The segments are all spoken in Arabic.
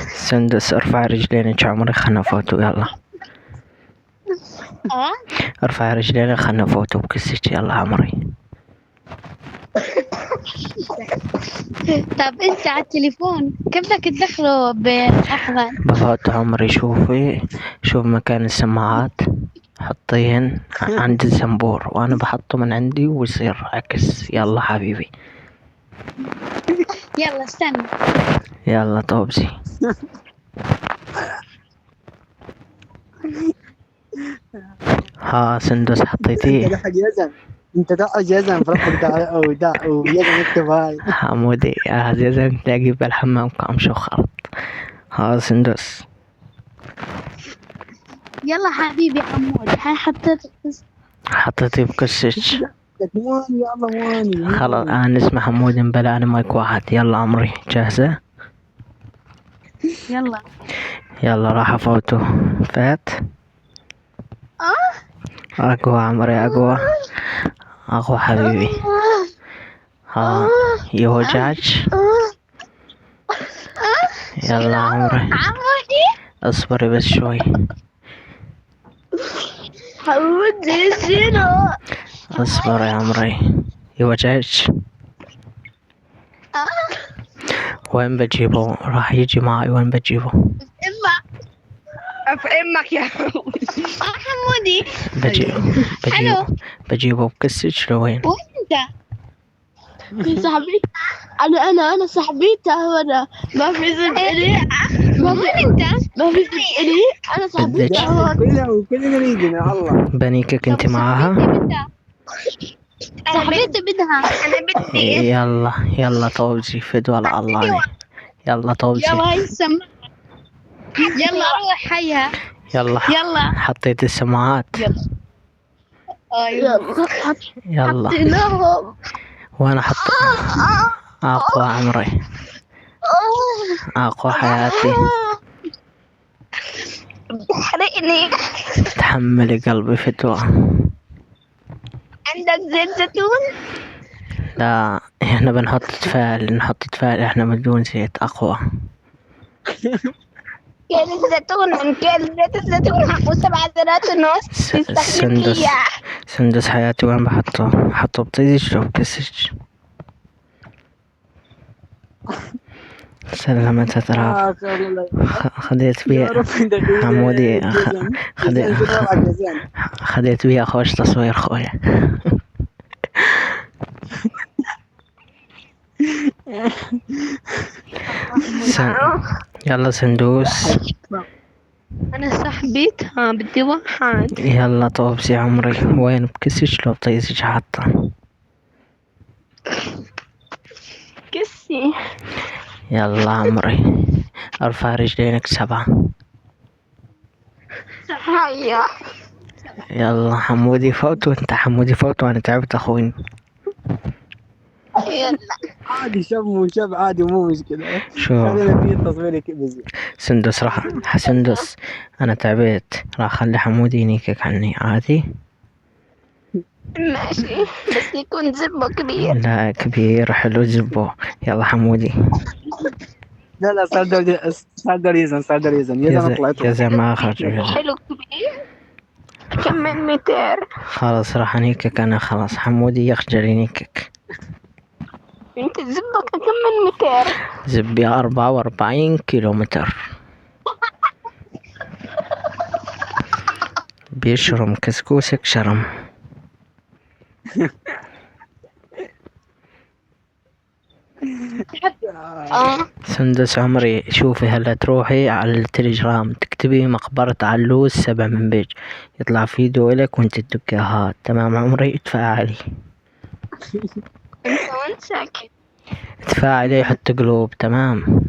سندس ارفع رجلينك عمري خلنا نفوتوا يلا. ارفع رجلينك خلنا نفوتوا بكسك يلا عمري. طب انت على التليفون كيف بدك تدخله بالاحضان؟ بفوت عمري. شوف مكان السماعات حطيهن عند الزنبور وانا بحطه من عندي ويصير عكس. يلا حبيبي يلا استنى. يلا طوبزي. ها سندس حطيتيه. انت ده يزن، انت ده يزن فربك ده ويزن يكتب هاي. حمودي عزيزا تلاقي بالحمام قام شو خرط. ها سندس يلا حبيبي حمود، هاي حطيتي بكسك. مواني يلا مواني. خلاص انا اسمي حمود بلا انا مايك واحد. يلا عمري جاهزة؟ يلا. يلا راح افوتو فات. اقوى عمري اقوى حبيبي. ها يوجعك. يلا عمري اصبري بس شوي. حمودي شنو؟ اصبر يا عمري. يوجعك. وين بجيبه؟ راح يجي معي. وين بجيبه؟ في امك يا حمودي. بجيبه بكسك لوين؟ وين انت؟ صاحبي انا صاحبيته هنا. ما في زب الي. وين انت؟ ما في زب الي. انا صاحبيته هون. كلنا نريدنا الله. بنيكك انت معاها؟ صاحبيتي بدها. انا بدي. يلا طوبزي فدوى على الله. يلا طوبزي. يلا هاي السماعة. يلا روح هيها. يلا حطيت السماعات. يلا حطيناهم. وانا حط اقوى عمري اقوى حياتي. حرقني. تحملي قلبي فدوى. عندك زيت زيتون؟ لا احنا بنحط تفال احنا بدون زيت اقوى. كيل الزيتون من كيل زيت الزيتون حقه 7 ذرات ونص. سندس حياتي وين بحطه بطيزش لو بكسش. سلامتها ترى. خديت بيه حمودي. خديت بيه خوش تصوير خويا. يلا سندوس. انا صاحبتها بدي واحد. يلا طوبزي عمري. وين بكسش لو بطيزش حاطه كسي. يلا عمري ارفع رجلينك 7. هيا يلا حمودي فوت. وانت حمودي فوت وانا تعبت اخوي. يلا عادي شب عادي مو مشكلة. شو خلينا في التصوير بزي. سندس سندس انا تعبت. راح اخلي حمودي ينيكك عني عادي. ماشي بس يكون زبه كبير. لا كبير حلو زبو. يلا حمودي. لا صار يزن يا زي ما خرج. حلو كبير. كم من متر؟ خلاص راح انيكك انا. خلاص حمودي يخجل ينيكك. انت زبك كم من متر؟ زبي 44 كيلومتر. بيشرم كسكوسك شرم. سندس عمري شوفي هلا تروحي على التليجرام تكتبي مقبرة علوز 7 من بيج يطلع فيديو إلك وانت تدقيها. تمام عمري؟ تفاعلي. انت وين ساكن؟ تفاعلي يحط قلوب. تمام.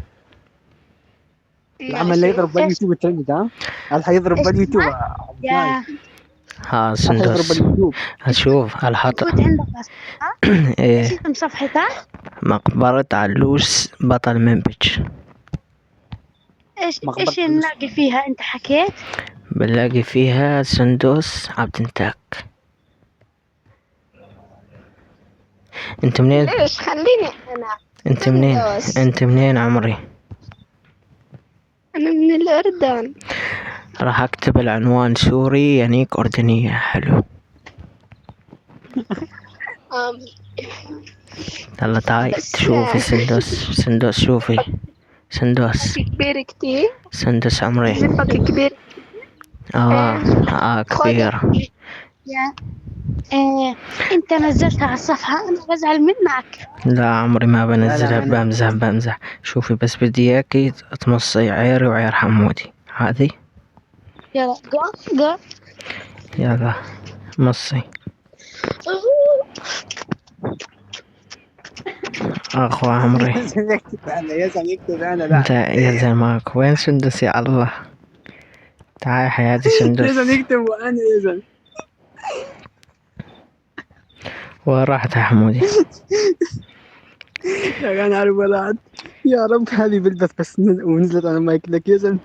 العمل اللي يضرب باليوتيوب الترند ها؟ هل حيضرب باليوتيوب؟ ها سندس هشوف الحط. ايه اسم صفحتها؟ مقبرة علوش بطل منبج. ايش نلاقي فيها؟ انت حكيت بنلاقي فيها سندس عبد انتاك. انت منين؟ ليش خليني انا. انت منين عمري؟ أنا من الأردن. راح اكتب العنوان سوري يعنيك أردنية. حلو. يلا تعالي بس شوفي سندوس شوفي سندوس كبير كتير. سندوس عمري. زبك كبير. كبير. يا انت نزلتها على الصفحة، انا بزعل منك. لا عمري ما بنزلها، لا، لا. بمزح. شوفي بس بدي اياكي تمصي عيري وعير حمودي هذه. يلا جو. يلا مصي. اخو عمري. يزن يكتب انا، يزن يكتب انا. لا يا زلماك وين سندس يا الله. تعال حياتي يزن سندس. يكتب وانا يزن. وين راحت يا حمودي؟ يا انا عارف ولاد. يا رب هذه بلبس بس ونزلت انا مايك لك يزن.